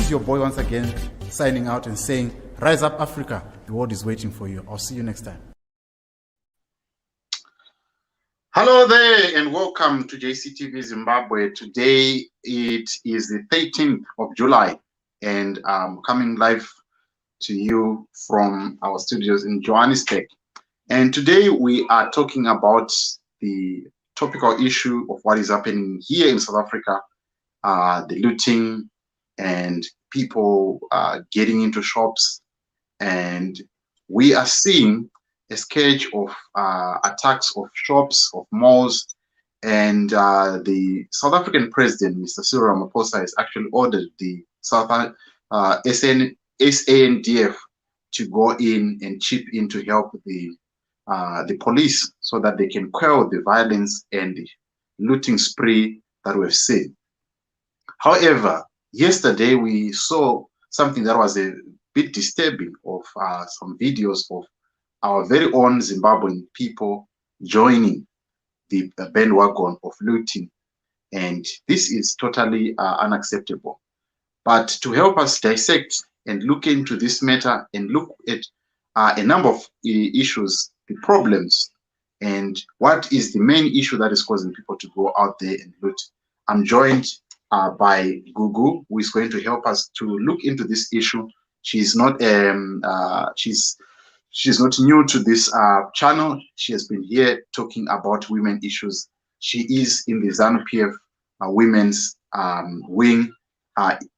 is your boy once again signing out and saying, rise up Africa, the world is waiting for you. I'll see you next time. Hello there and welcome to JCTV Zimbabwe. Today it is the 13th of July and I'm coming live to you from our studios in Johannesburg. And today we are talking about the topical issue of what is happening here in South Africa, the looting and people getting into shops. And we are seeing a scourge of attacks of shops, of malls, and the South African president, Mr. Cyril Ramaphosa, has actually ordered the SANDF to go in and chip in to help the police so that they can quell the violence and the looting spree that we've seen. However, yesterday we saw something that was a bit disturbing of some videos of our very own Zimbabwean people joining the bandwagon of looting. And this is totally unacceptable. But to help us dissect and look into this matter and look at a number of issues, the problems, and what is the main issue that is causing people to go out there and loot, I'm joined by Gugu, who is going to help us to look into this issue. She's not she's not new to this channel. She has been here talking about women issues. She is in the ZANU-PF women's wing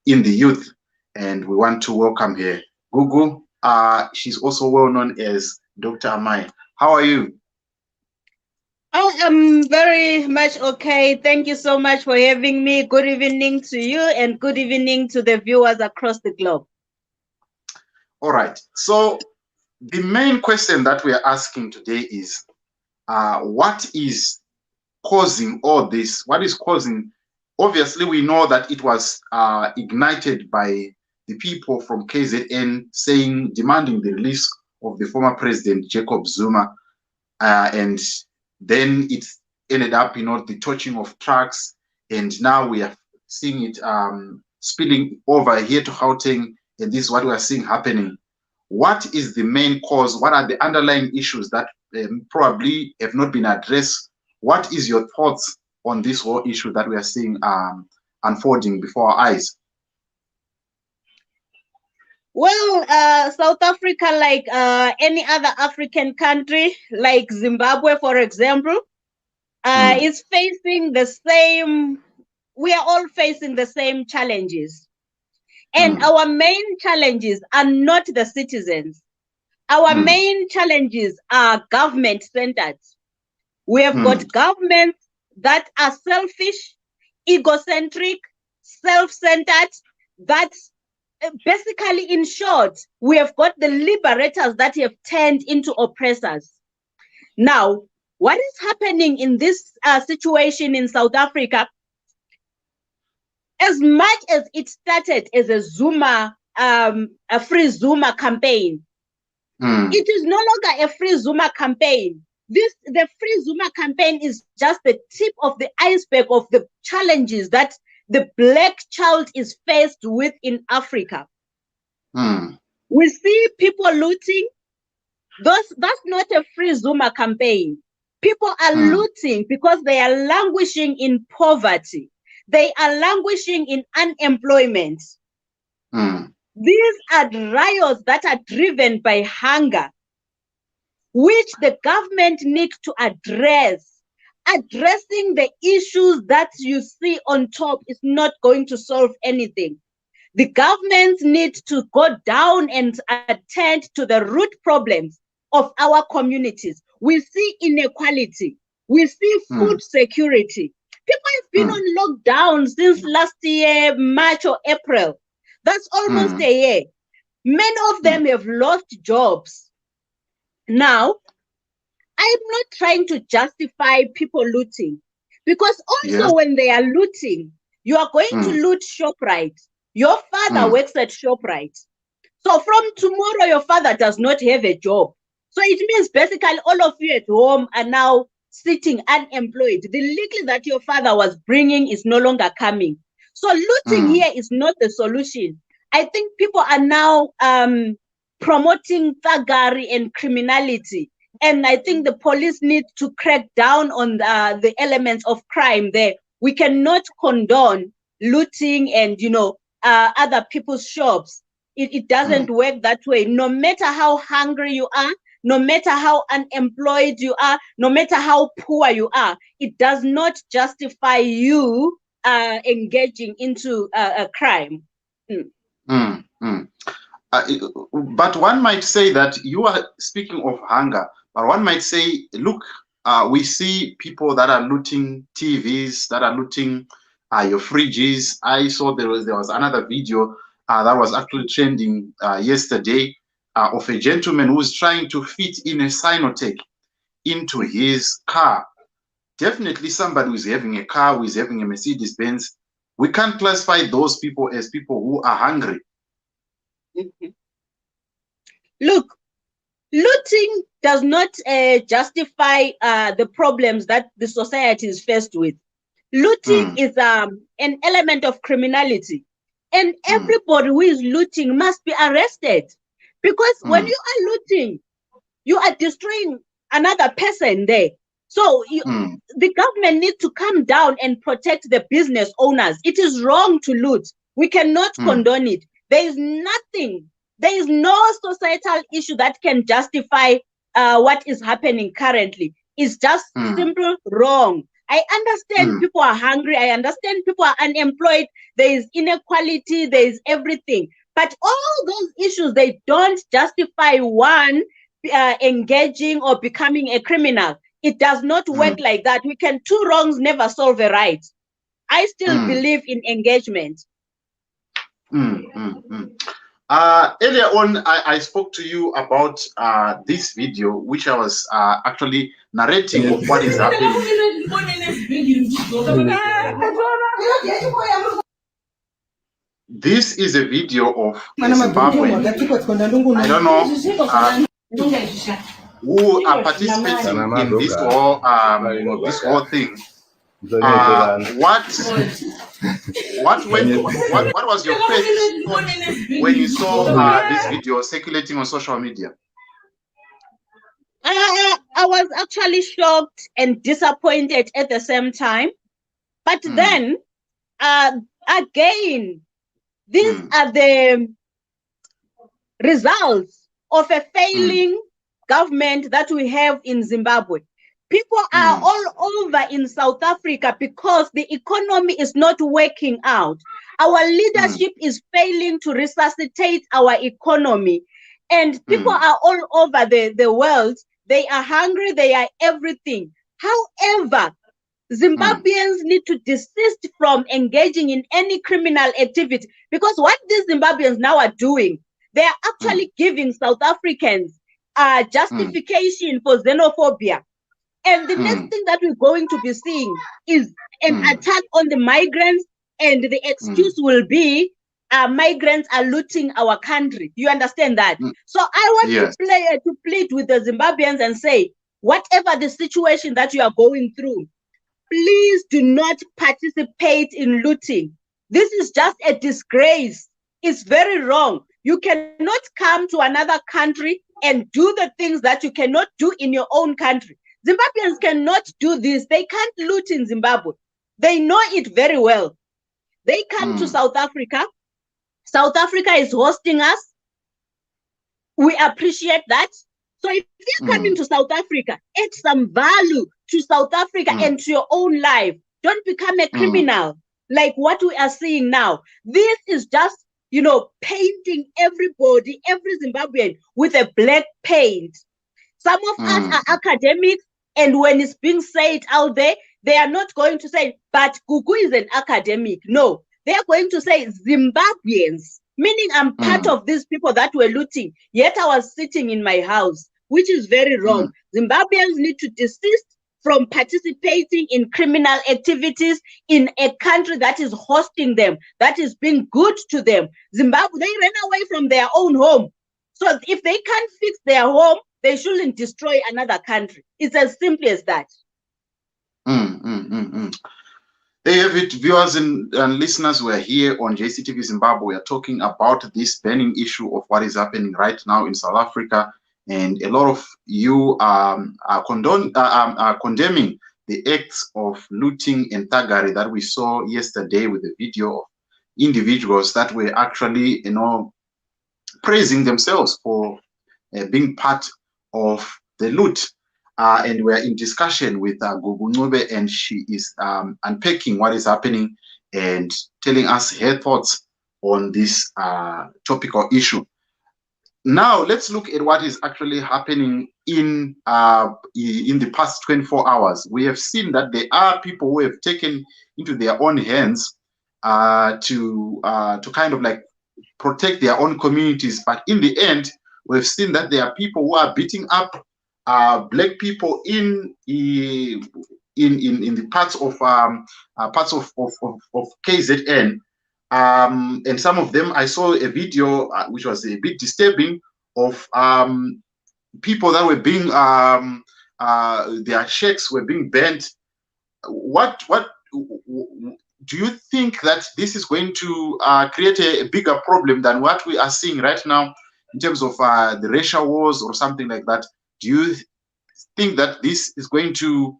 in the youth, and we want to welcome her. Gugu, she's also well known as Dr. Amai. How are you? I am very much okay. Thank you so much for having me. Good evening to you and good evening to the viewers across the globe. All right. So the main question that we are asking today is, what is causing all this? What is causing? Obviously, we know that it was ignited by the people from KZN demanding the release of the former president, Jacob Zuma. And then it ended up, the torching of trucks. And now we are seeing it spilling over here to Gauteng. And this is what we are seeing happening. What is the main cause? What are the underlying issues that probably have not been addressed? What is your thoughts on this whole issue that we are seeing unfolding before our eyes? Well, South Africa, like any other African country, like Zimbabwe, for example, is facing the same, we are all facing the same challenges. And our main challenges are not the citizens. Our main challenges are government-centered. We have got governments that are selfish, egocentric, self-centered, that basically, in short, we have got the liberators that have turned into oppressors. Now, what is happening in this situation in South Africa? As much as it started as a Zuma, a free Zuma campaign, it is no longer a free Zuma campaign. The free Zuma campaign is just the tip of the iceberg of the challenges that the black child is faced with in Africa. We see people looting. That's not a free Zuma campaign. People are looting because they are languishing in poverty. They are languishing in unemployment. These are riots that are driven by hunger, which the government needs to address. Addressing the issues that you see on top is not going to solve anything. The government needs to go down and attend to the root problems of our communities. We see inequality. We see food security. People have been on lockdown since last year, March or April. That's almost a year. Many of them have lost jobs. Now, I'm not trying to justify people looting, because also when they are looting, you are going to loot ShopRite. Your father works at ShopRite. So from tomorrow, your father does not have a job. So it means basically all of you at home are now sitting unemployed. The little that your father was bringing is no longer coming. So looting here is not the solution. I think people are now promoting thuggery and criminality. And I think the police need to crack down on the elements of crime there. We cannot condone looting and, other people's shops. It doesn't work that way. No matter how hungry you are, no matter how unemployed you are, no matter how poor you are, it does not justify you engaging into a crime. But one might say that you are speaking of hunger, but one might say, look, we see people that are looting TVs, that are looting your fridges. I saw there was another video that was actually trending yesterday of a gentleman who was trying to fit in a Sinotech into his car. Definitely somebody who is having a car, who is having a Mercedes-Benz. We can't classify those people as people who are hungry. Look, looting does not justify the problems that the society is faced with. Looting is an element of criminality, and everybody who is looting must be arrested, because when you are looting, you are destroying another person there. So the government needs to come down and protect the business owners. It is wrong to loot. We cannot condone it. There is nothing. There is no societal issue that can justify what is happening currently. It's just simple wrong. I understand people are hungry. I understand people are unemployed. There is inequality. There is everything. But all those issues, they don't justify one engaging or becoming a criminal. It does not work like that. Two wrongs never solve a right. I still believe in engagement. Earlier on, I spoke to you about this video, which I was actually narrating of what is happening. This is a video of Zimbabwe. I don't know who are participating in this whole thing. What was your face when you saw this video circulating on social media? I was actually shocked and disappointed at the same time. But then, again, these are the results of a failing government that we have in Zimbabwe. People are all over in South Africa because the economy is not working out. Our leadership is failing to resuscitate our economy. And people are all over the world. They are hungry. They are everything. However, Zimbabweans need to desist from engaging in any criminal activity, because what these Zimbabweans now are doing, they are actually giving South Africans justification for xenophobia. And the next thing that we're going to be seeing is an attack on the migrants, and the excuse will be migrants are looting our country. You understand that? So I want to plead with the Zimbabweans and say, whatever the situation that you are going through, please do not participate in looting. This is just a disgrace. It's very wrong. You cannot come to another country and do the things that you cannot do in your own country. Zimbabweans cannot do this. They can't loot in Zimbabwe. They know it very well. They come to South Africa. South Africa is hosting us. We appreciate that. So if you're coming to South Africa, add some value to South Africa and to your own life. Don't become a criminal like what we are seeing now. This is just, painting everybody, every Zimbabwean with a black paint. Some of us are academics, and when it's being said out there, they are not going to say, but Gugu is an academic. No, they are going to say Zimbabweans, meaning I'm part of these people that were looting, yet I was sitting in my house, which is very wrong. Zimbabweans need to desist from participating in criminal activities in a country that is hosting them, that is being good to them. Zimbabwe, they ran away from their own home. So if they can't fix their home, they shouldn't destroy another country. It's as simple as that. There you have it, viewers and listeners. We're here on JCTV Zimbabwe. We are talking about this burning issue of what is happening right now in South Africa. And a lot of you are condemning the acts of looting and thuggery that we saw yesterday with the video of individuals that were actually, praising themselves for being part of the loot. And we're in discussion with Gugu Ncube, and she is unpacking what is happening and telling us her thoughts on this topical issue. Now, let's look at what is actually happening in the past 24 hours. We have seen that there are people who have taken into their own hands to kind of like protect their own communities. But in the end, we've seen that there are people who are beating up black people in the parts of KZN, and some of them I saw a video which was a bit disturbing of people that were being their sheikhs were being burnt. What do you think that this is going to create a bigger problem than what we are seeing right now in terms of the racial wars or something like that? Do you think that this is going to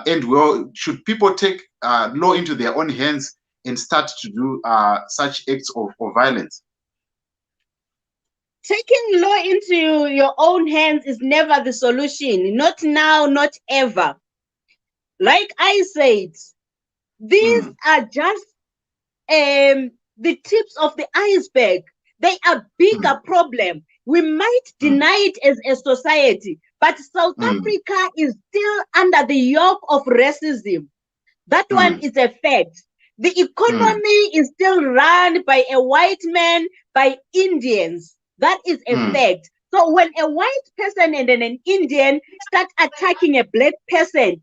end well? Should people take law into their own hands and start to do such acts of violence? Taking law into your own hands is never the solution. Not now, not ever. Like I said, these are just the tips of the iceberg. They are bigger problem. We might deny it as a society, but South Africa is still under the yoke of racism. That one is a fact. The economy is still run by a white man, by Indians. That is a fact. So when a white person and then an Indian start attacking a black person,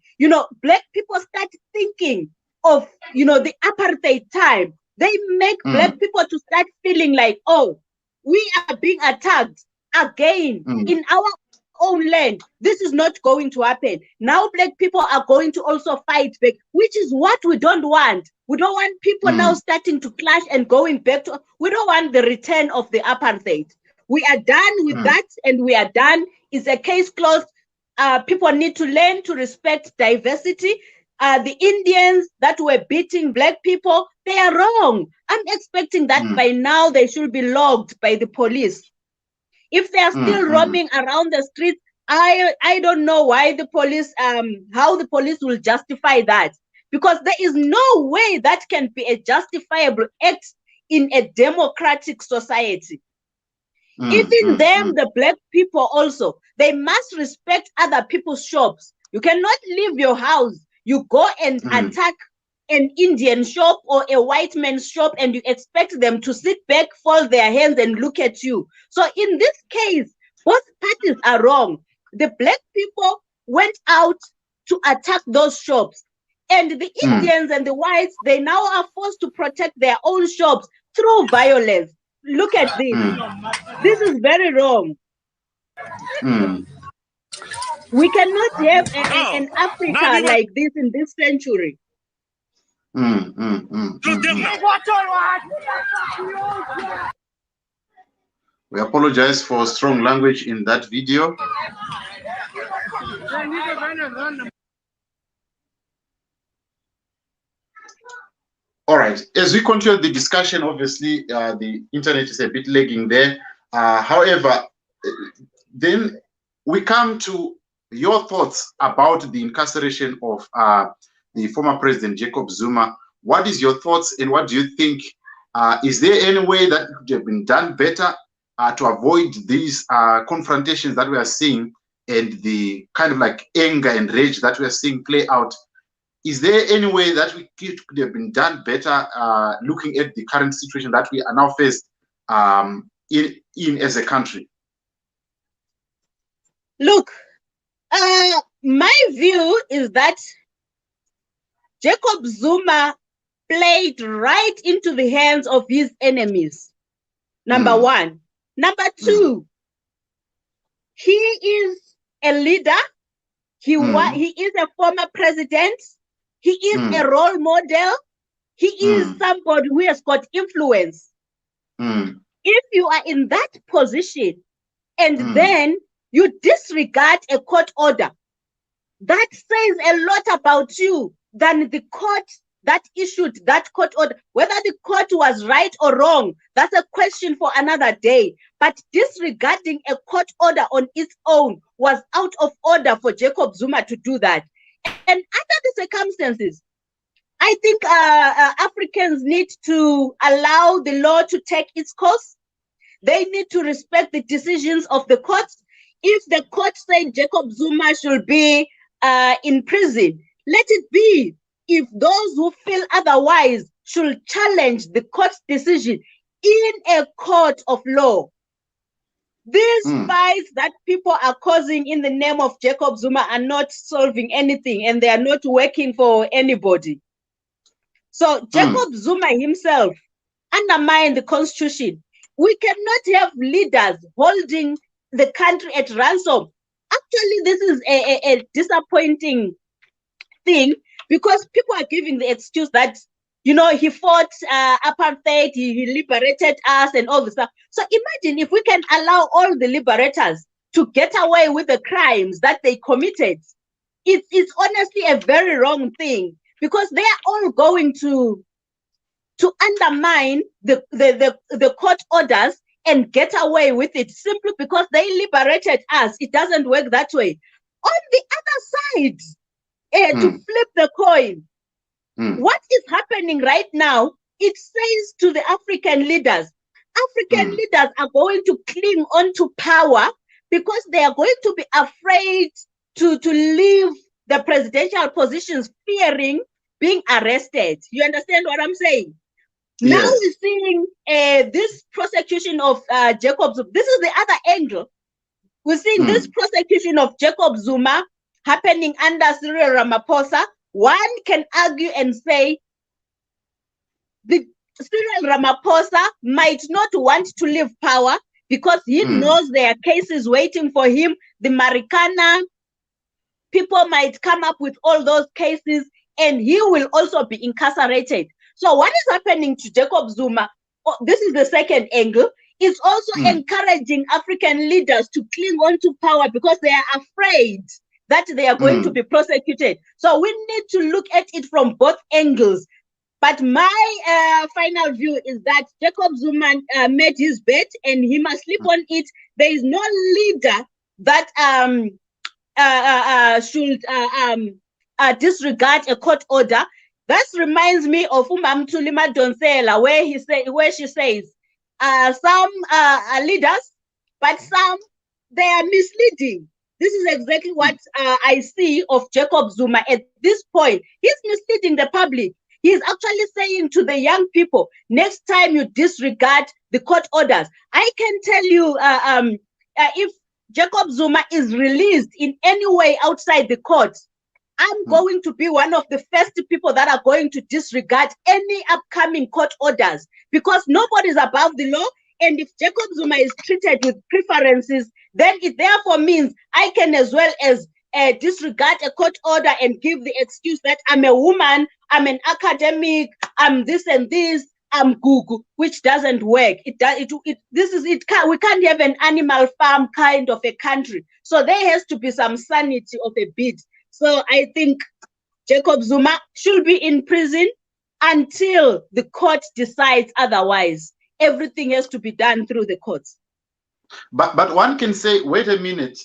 black people start thinking of, the apartheid time. They make black people to start feeling like, oh, we are being attacked again in our own land. This is not going to happen. Now black people are going to also fight back, which is what we don't want. We don't want people now starting to clash and going back to, we don't want the return of the apartheid. We are done with that, and we are done. It's a case closed. People need to learn to respect diversity. The Indians that were beating black people, they are wrong. I'm expecting that by now they should be logged by the police. If they are still roaming around the streets, I don't know why the police, how the police will justify that. Because there is no way that can be a justifiable act in a democratic society. Even them, the black people also, they must respect other people's shops. You cannot leave your house. You go and attack an Indian shop or a white man's shop, and you expect them to sit back, fold their hands, and look at you. So in this case, both parties are wrong. The black people went out to attack those shops, and the Indians and the whites, they now are forced to protect their own shops through violence. Look at this. This is very wrong. We cannot have an Africa like this in this century. We apologize for strong language in that video. All right, as we continue the discussion, obviously the internet is a bit lagging there. However, then we come to your thoughts about the incarceration of the former president, Jacob Zuma. What is your thoughts, and what do you think? Is there any way that it could have been done better to avoid these confrontations that we are seeing and the kind of like anger and rage that we are seeing play out? Is there any way that it could have been done better looking at the current situation that we are now faced in as a country? Look, my view is that Jacob Zuma played right into the hands of his enemies. Number one. Number two, he is a leader. He is a former president. He is a role model. He is somebody who has got influence. If you are in that position and then you disregard a court order, that says a lot about you than the court that issued that court order. Whether the court was right or wrong, that's a question for another day. But disregarding a court order on its own was out of order for Jacob Zuma to do that. And under the circumstances, I think Africans need to allow the law to take its course. They need to respect the decisions of the courts. If the court said Jacob Zuma should be in prison, let it be. If those who feel otherwise should challenge the court's decision in a court of law. These fights that people are causing in the name of Jacob Zuma are not solving anything, and they are not working for anybody. So Jacob Zuma himself undermined the constitution. We cannot have leaders holding the country at ransom. Actually, this is a disappointing thing, because people are giving the excuse that, you know, he fought apartheid, he liberated us and all this stuff. So imagine if we can allow all the liberators to get away with the crimes that they committed. It's honestly a very wrong thing, because they are all going to undermine the court orders and get away with it simply because they liberated us. It doesn't work that way. On the other side, to flip the coin, what is happening right now, it says to the African leaders are going to cling on to power because they are going to be afraid to leave the presidential positions, fearing being arrested. You understand what I'm saying? Yes. Now we're seeing this prosecution of Jacob Zuma. This is the other angle. We're seeing this prosecution of Jacob Zuma happening under Cyril Ramaphosa. One can argue and say the Cyril Ramaphosa might not want to leave power because he knows there are cases waiting for him. The Marikana people might come up with all those cases, and he will also be incarcerated. So what is happening to Jacob Zuma, this is the second angle, is also encouraging African leaders to cling on to power because they are afraid that they are going to be prosecuted. So we need to look at it from both angles. But my final view is that Jacob Zuma made his bet and he must sleep on it. There is no leader that should disregard a court order. That reminds me of Umamthuli Madonsela, where she says, some are leaders, but some, they are misleading. This is exactly what I see of Jacob Zuma at this point. He's misleading the public. He's actually saying to the young people, next time you disregard the court orders. I can tell you, if Jacob Zuma is released in any way outside the court, I'm going to be one of the first people that are going to disregard any upcoming court orders, because nobody's above the law. And if Jacob Zuma is treated with preferences, then it therefore means I can as well as disregard a court order and give the excuse that I'm a woman, I'm an academic, I'm this and this, I'm Gugu, which doesn't work. We can't have an animal farm kind of a country. So there has to be some sanity of a bit. So I think Jacob Zuma should be in prison until the court decides otherwise. Everything has to be done through the courts. But one can say, wait a minute,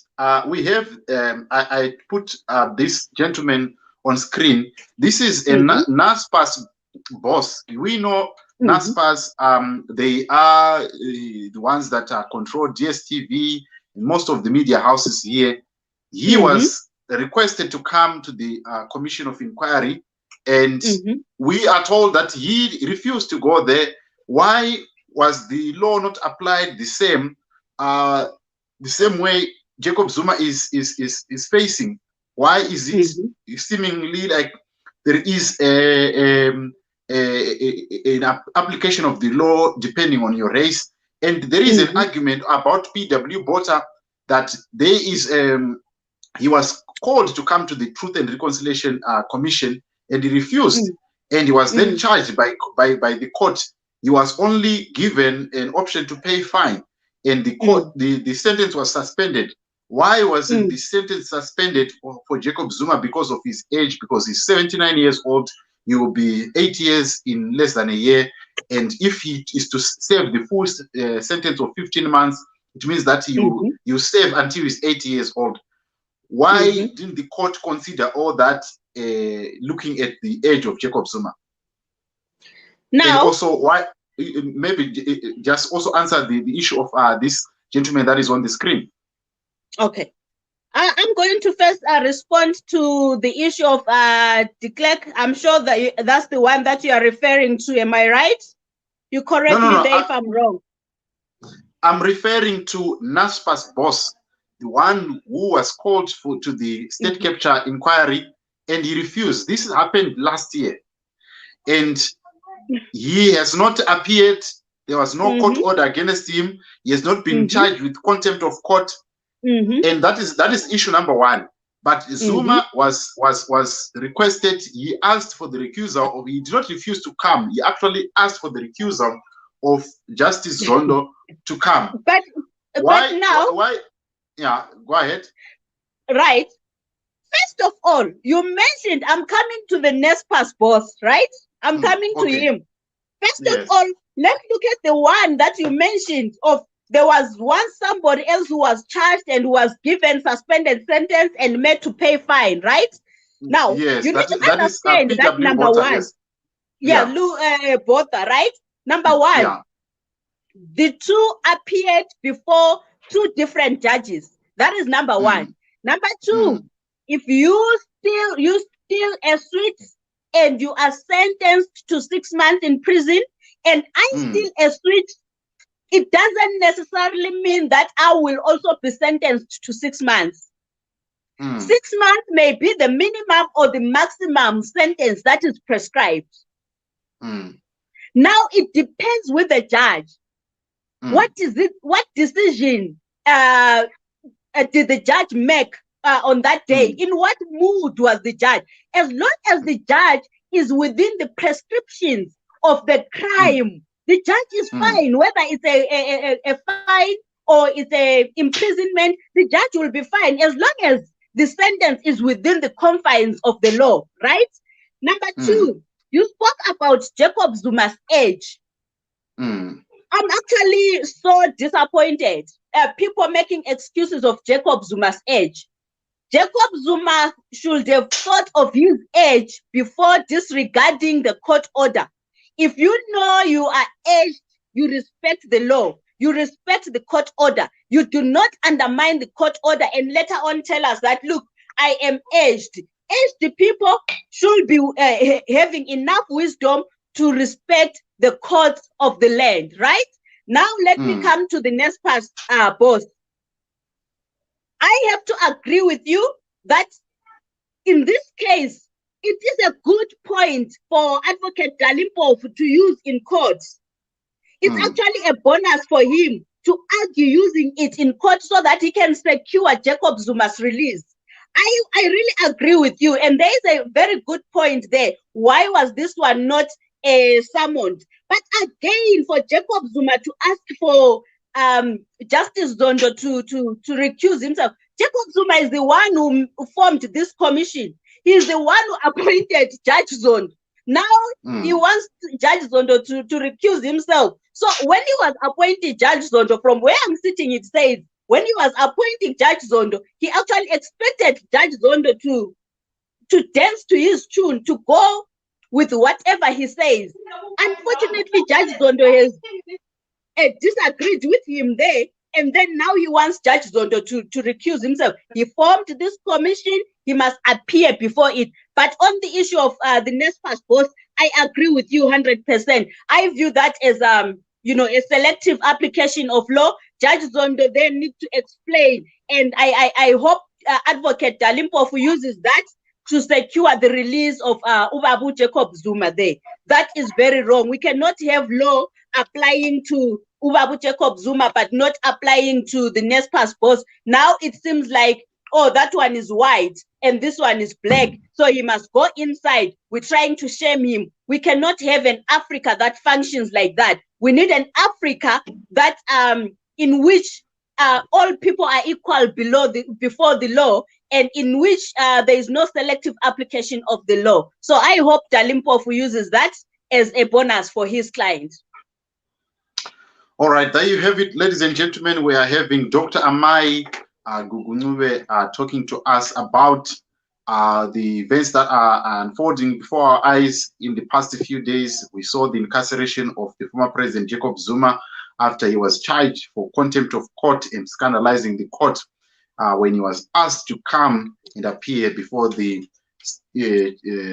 we have, I put this gentleman on screen. This is a NASPA's boss. We know NASPA's, they are the ones that control DSTV, most of the media houses here. He was requested to come to the Commission of Inquiry, and we are told that he refused to go there. Why was the law not applied the same way Jacob Zuma is facing? Why is it seemingly like there is an application of the law depending on your race? And there is an argument about P.W. Botha that there is he was called to come to the Truth and Reconciliation Commission, and he refused, and he was then charged by the court. He was only given an option to pay fine, and the court the sentence was suspended. Why wasn't the sentence suspended for Jacob Zuma? Because of his age, because he's 79 years old. He will be 8 years in less than a year, and if he is to serve the full sentence of 15 months, it means that you serve until he's 80 years old. Why didn't the court consider all that, looking at the age of Jacob Zuma? Now, and also why, maybe just also answer the issue of this gentleman that is on the screen. Okay. I'm going to first respond to the issue of de Klerk. I'm sure that that's the one that you are referring to. Am I right? You correct me there if I'm wrong. I'm referring to NASPA's boss, the one who was called to the state capture inquiry, and he refused. This happened last year, and he has not appeared. There was no court order against him. He has not been charged with contempt of court. And that is issue number one. But Zuma was requested. He asked for the recusal, or he did not refuse to come. He actually asked for the recusal of Justice Zondo to come. But now, why? Yeah, go ahead. Right. First of all, you mentioned I'm coming to the NASPA's boss, right? I'm coming to him. First of all, let's look at the one that you mentioned of. There was somebody else who was charged and who was given suspended sentence and made to pay fine, right? Now, you need to understand that number one. Botha, right? Number one, the two appeared before two different judges. That is number one. Number two, if you steal a sweet and you are sentenced to 6 months in prison, and I steal a sweet, it doesn't necessarily mean that I will also be sentenced to 6 months. 6 months may be the minimum or the maximum sentence that is prescribed. Now it depends with the judge. What decision did the judge make on that day? In what mood was the judge? As long as the judge is within the prescriptions of the crime, the judge is fine. Whether it's a fine or it's a imprisonment, the judge will be fine as long as the sentence is within the confines of the law, right? Number two, you spoke about Jacob Zuma's age. I'm actually so disappointed. People making excuses of Jacob Zuma's age. Jacob Zuma should have thought of his age before disregarding the court order. If you know you are aged, you respect the law. You respect the court order. You do not undermine the court order and later on tell us that, look, I am aged. Aged people should be having enough wisdom to respect the courts of the land, right? Now let me come to the next part, boss. I have to agree with you that in this case, it is a good point for Advocate Dalimpo to use in courts. It's actually a bonus for him to argue using it in court so that he can secure Jacob Zuma's release. I really agree with you. And there is a very good point there. Why was this one not summoned? But again, for Jacob Zuma to ask for Justice Zondo to recuse himself, Jacob Zuma is the one who formed this commission. He's the one who appointed Judge Zondo. Now he wants Judge Zondo to recuse himself. So when he was appointing Judge Zondo, from where I'm sitting, it says, when he was appointing Judge Zondo, he actually expected Judge Zondo to dance to his tune, to go with whatever he says. Unfortunately, Judge Zondo has disagreed with him there. And then now he wants Judge Zondo to recuse himself. He formed this commission. He must appear before it. But on the issue of the NASPA's boss, I agree with you 100%. I view that as a selective application of law. Judge Zondo then need to explain. And I hope Advocate Dalimpo uses that to secure the release of Ubabu Jacob Zuma there. That is very wrong. We cannot have law applying to Ubabu Jacob Zuma, but not applying to the NASPA's boss. Now it seems like oh, that one is white and this one is black, so he must go inside. We're trying to shame him. We cannot have an Africa that functions like that. We need an Africa that in which all people are equal before the law, and in which there is no selective application of the law. So I hope Dalimpofu uses that as a bonus for his client. All right, there you have it, ladies and gentlemen. We are having Dr. Amai Gugu Ncube talking to us about the events that are unfolding before our eyes. In the past few days, we saw the incarceration of the former president Jacob Zuma after he was charged for contempt of court and scandalizing the court when he was asked to come and appear before the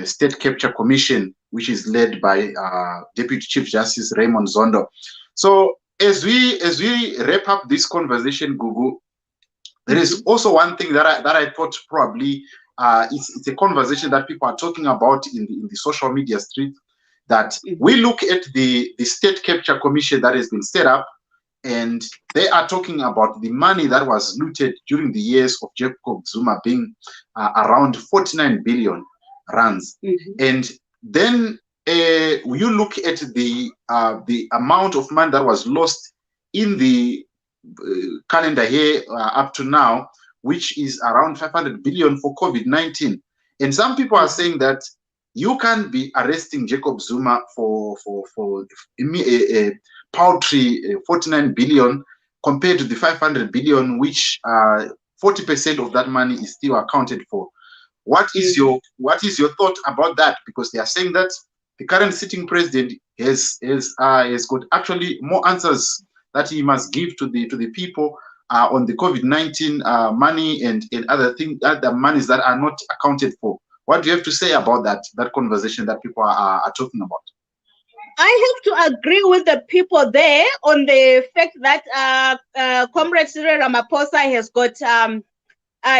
State Capture Commission, which is led by Deputy Chief Justice Raymond Zondo. So as we wrap up this conversation, Gugu, there is also one thing that I thought probably it's a conversation that people are talking about in the social media street, that we look at the State Capture Commission that has been set up, and they are talking about the money that was looted during the years of Jacob Zuma being around 49 billion rands. And then you look at the amount of money that was lost in the calendar year up to now, which is around 500 billion for COVID-19. And some people are saying that you can't be arresting Jacob Zuma for a paltry 49 billion compared to the 500 billion, which 40% of that money is still accounted for. What is your thought about that? Because they are saying that the current sitting president has got actually more answers that he must give to the people on the COVID-19 money and other things, other monies that are not accounted for. What do you have to say about that conversation that people are talking about? I have to agree with the people there on the fact that Comrade Cyril Ramaphosa has got,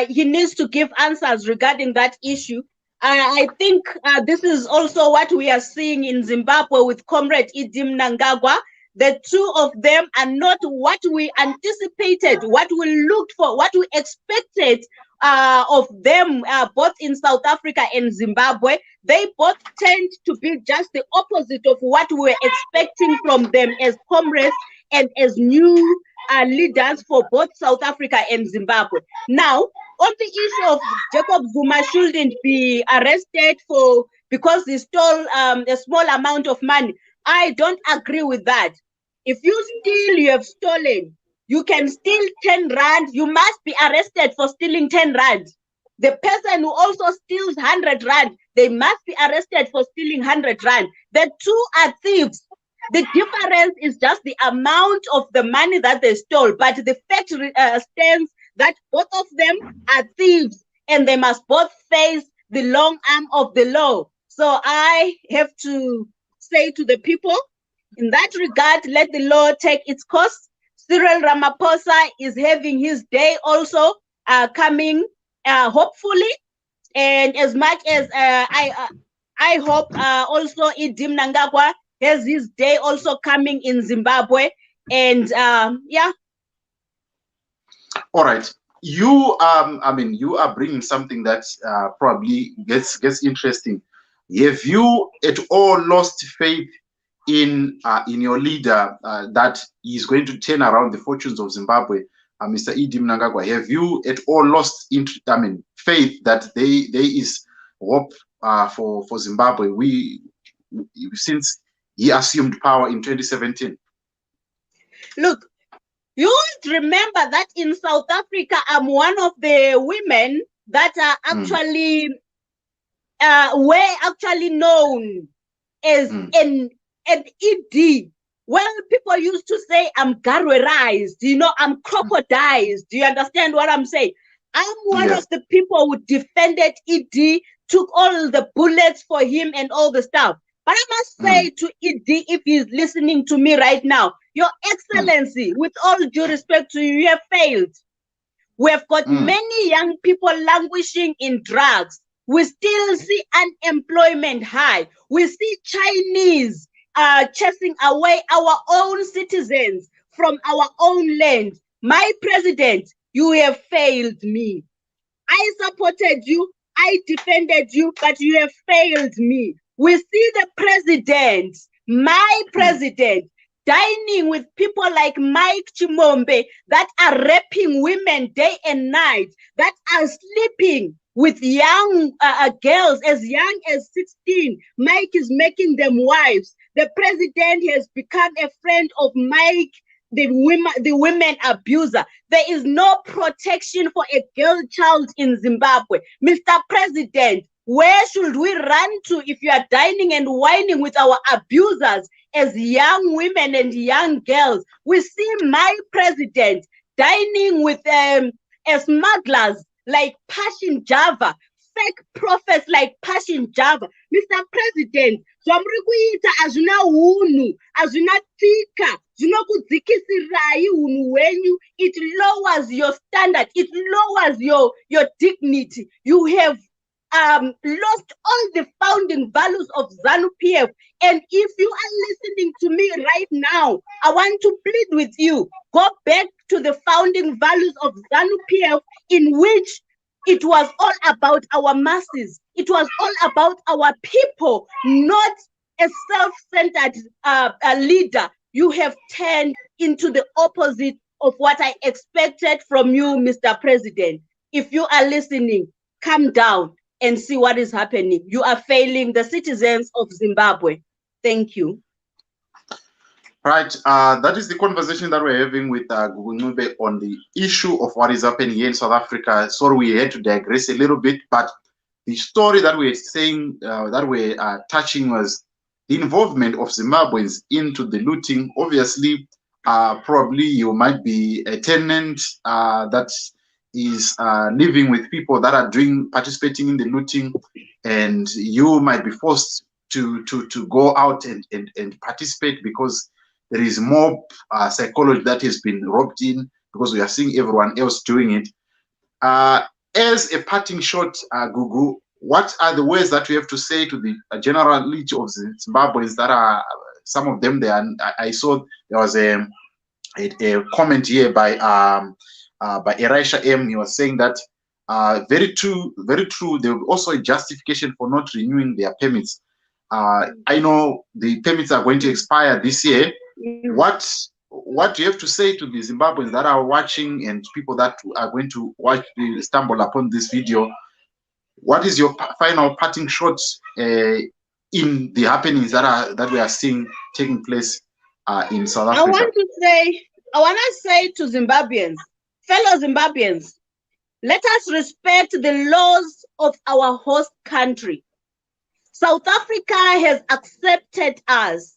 he needs to give answers regarding that issue. I think this is also what we are seeing in Zimbabwe with Comrade Idim Nangagwa. The two of them are not what we anticipated, what we looked for, what we expected of them, both in South Africa and Zimbabwe. They both tend to be just the opposite of what we were expecting from them as comrades and as new leaders for both South Africa and Zimbabwe. Now, on the issue of Jacob Zuma shouldn't be arrested because he stole a small amount of money, I don't agree with that. If you steal, you have stolen. You can steal 10 rand. You must be arrested for stealing 10 rand. The person who also steals 100 rand, they must be arrested for stealing 100 rand. The two are thieves. The difference is just the amount of the money that they stole. But the fact stands that both of them are thieves and they must both face the long arm of the law. So I have to say to the people, in that regard, let the law take its course. Cyril Ramaphosa is having his day also coming, hopefully. And as much as I hope also Idim Nangagwa has his day also coming in Zimbabwe. And yeah. All right. You you are bringing something that probably gets interesting. Have you at all lost faith in your leader that is going to turn around the fortunes of Zimbabwe, Mr. Idim Nangagwa? Have you at all lost faith that there is hope for Zimbabwe since he assumed power in 2017? Look, you would remember that in South Africa, I'm one of the women that are actually were actually known as an ED. Well, people used to say I'm garwerized, I'm crocodized. Do you understand what I'm saying? I'm one of the people who defended ED, took all the bullets for him and all the stuff. But I must say to ED, if he's listening to me right now, Your Excellency, with all due respect to you, you have failed. We have got many young people languishing in drugs. We still see unemployment high. We see Chinese chasing away our own citizens from our own land. My president, you have failed me. I supported you, I defended you, but you have failed me. We see the president, my president, dining with people like Mike Chimombe that are raping women day and night, that are sleeping with young girls as young as 16. Mike is making them wives. The president has become a friend of Mike, the women abuser. There is no protection for a girl child in Zimbabwe. Mr. President, where should we run to if you are dining and whining with our abusers as young women and young girls? We see my president dining with smugglers like Passion Java, fake prophets like Passion Java. Mr. President, zvamurikuita hazvina hunhu, hazvina tsika, zvinokudzikisirai hunhu hwenyu. It lowers your standard, it lowers your dignity. You have lost all the founding values of ZANU-PF. And if you are listening to me right now, I want to plead with you, go back to the founding values of ZANU-PF, in which it was all about our masses. It was all about our people, not a self-centered leader. You have turned into the opposite of what I expected from you, Mr. President. If you are listening, calm down and see what is happening. You are failing the citizens of Zimbabwe. Thank you. Right, that is the conversation that we're having with Gugu Ncube on the issue of what is happening here in South Africa. Sorry, we had to digress a little bit, but the story that we're saying, that we're touching, was the involvement of Zimbabweans into the looting. Obviously, probably you might be a tenant that is living with people that are participating in the looting, and you might be forced to go out and participate because there is more psychology that has been roped in, because we are seeing everyone else doing it. As a parting shot, Gugu, what are the ways that you have to say to the generality of the Zimbabweans that are, some of them, I saw there was a comment here by Elisha M. He was saying that very true. There was also a justification for not renewing their permits. I know the permits are going to expire this year. What do you have to say to the Zimbabweans that are watching and people that are going to stumble upon this video? What is your final parting shots in the happenings that we are seeing taking place in South Africa? I want to say to Zimbabweans, fellow Zimbabweans, let us respect the laws of our host country. South Africa has accepted us.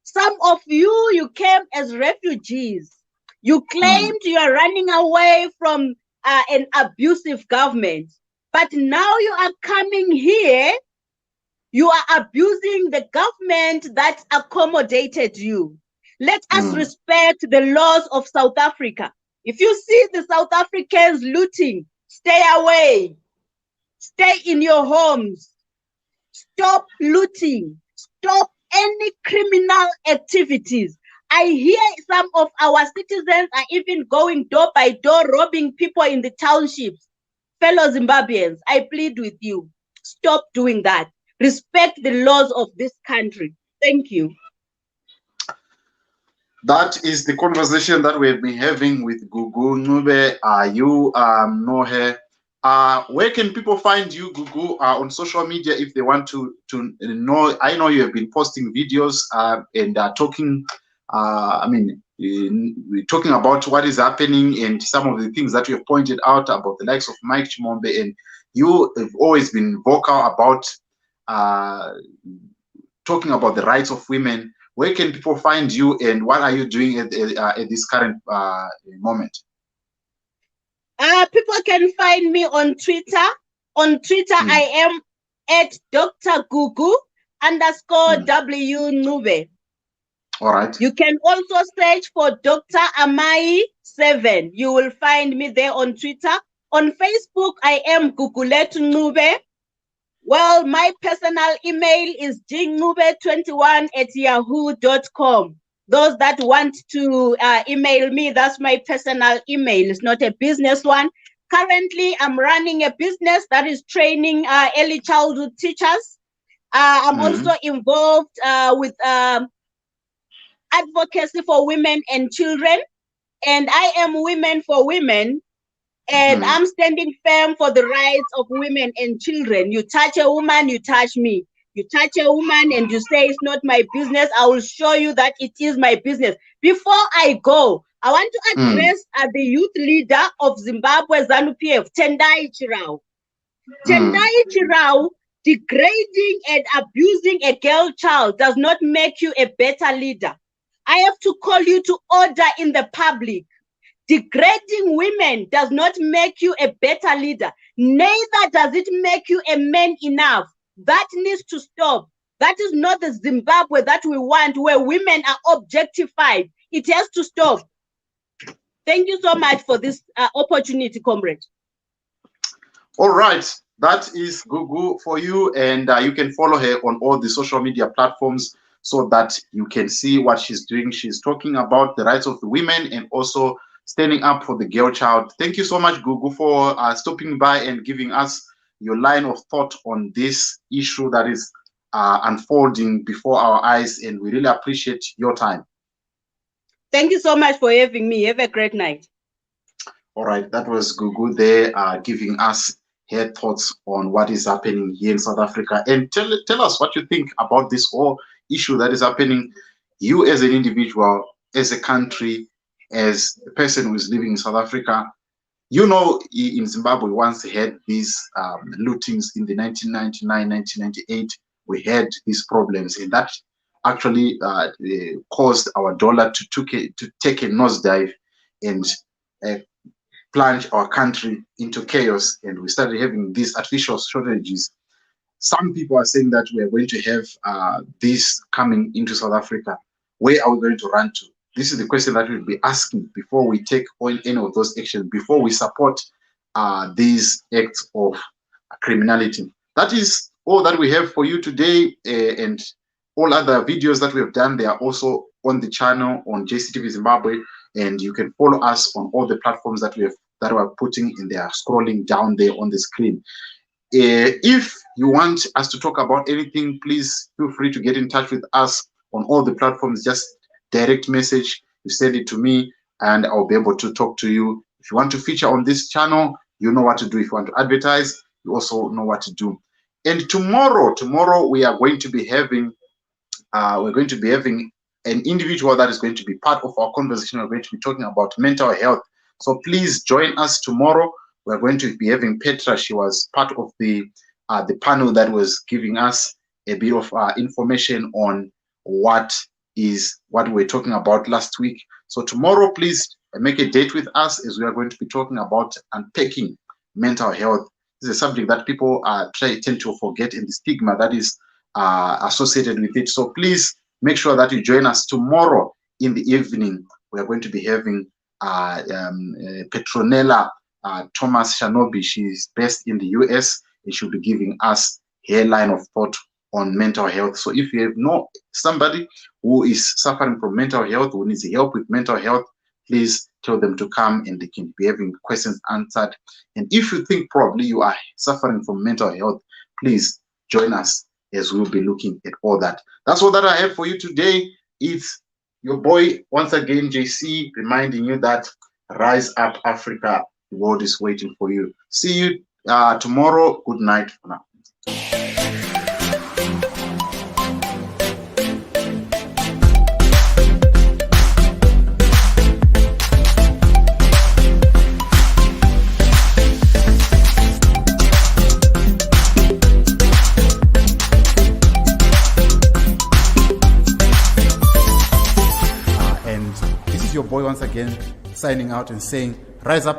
Some of you came as refugees. You claimed you are running away from an abusive government. But now you are coming here. You are abusing the government that accommodated you. Let us respect the laws of South Africa. If you see the South Africans looting, stay away. Stay in your homes. Stop looting. Stop any criminal activities. I hear some of our citizens are even going door by door, robbing people in the townships. Fellow Zimbabweans, I plead with you, stop doing that. Respect the laws of this country. Thank you. That is the conversation that we've been having with Gugu Ncube. You know her. Where can people find you, Gugu, on social media if they want to know? I know you have been posting videos and talking. We're talking about what is happening and some of the things that you have pointed out about the likes of Mike Chimombe, and you have always been vocal about talking about the rights of women. Where can people find you, and what are you doing at this current moment? People can find me on Twitter. On Twitter, I am at Dr. Gugu _W Ncube. All right. You can also search for Dr. Amai 7. You will find me there on Twitter. On Facebook, I am Guguletu Ncube. Well, my personal email is jingncube21@yahoo.com. Those that want to email me, that's my personal email. It's not a business one. Currently, I'm running a business that is training early childhood teachers. I'm also involved with advocacy for women and children. And I am Women for Women. And I'm standing firm for the rights of women and children. You touch a woman, you touch me. You touch a woman and you say it's not my business. I will show you that it is my business. Before I go, I want to address the youth leader of Zimbabwe, ZANU-PF, Tendai Chirau. Tendai Chirau, degrading and abusing a girl child does not make you a better leader. I have to call you to order in the public. Degrading women does not make you a better leader. Neither does it make you a man enough. That needs to stop. That is not the Zimbabwe that we want, where women are objectified. It has to stop. Thank you so much for this opportunity, comrade. All right. That is Gugu for you. And you can follow her on all the social media platforms so that you can see what she's doing. She's talking about the rights of the women and also standing up for the girl child. Thank you so much, Gugu, for stopping by and giving us your line of thought on this issue that is unfolding before our eyes, and we really appreciate your time. Thank you so much for having me. Have a great night. All right, that was Gugu there giving us her thoughts on what is happening here in South Africa. And tell us what you think about this whole issue that is happening. You as an individual, as a country, as a person who is living in South Africa, you know, in Zimbabwe, we once had these lootings in the 1999, 1998. We had these problems, and that actually caused our dollar to take a nosedive and plunge our country into chaos, and we started having these artificial shortages. Some people are saying that we are going to have this coming into South Africa. Where are we going to run to? This is the question that we'll be asking before we take on any of those actions, before we support these acts of criminality. That is all that we have for you today, and all other videos that we have done, they are also on the channel on JCTV Zimbabwe, and you can follow us on all the platforms that we are putting in there, scrolling down there on the screen. If you want us to talk about anything, please feel free to get in touch with us on all the platforms. Just direct message, you send it to me, and I'll be able to talk to you. If you want to feature on this channel, you know what to do. If you want to advertise, you also know what to do. And tomorrow we are going to be having an individual that is going to be part of our conversation. We're going to be talking about mental health. So please join us tomorrow. We're going to be having Petra. She was part of the panel that was giving us a bit of information on what we were talking about last week. So tomorrow, please make a date with us, as we are going to be talking about unpacking mental health. This is a subject that people tend to forget, and the stigma that is associated with it. So please make sure that you join us tomorrow in the evening. We are going to be having Petronella Thomas Shanobi. She's based in the US, and she'll be giving us her line of thought on mental health. So if you know somebody who is suffering from mental health, who needs help with mental health, please tell them to come, and they can be having questions answered. And if you think probably you are suffering from mental health, please join us, as we'll be looking at all that. That's all that I have for you today. It's your boy, once again, JC, reminding you that rise up, Africa. The world is waiting for you. See you tomorrow. Good night for now. Your boy once again signing out and saying, rise up.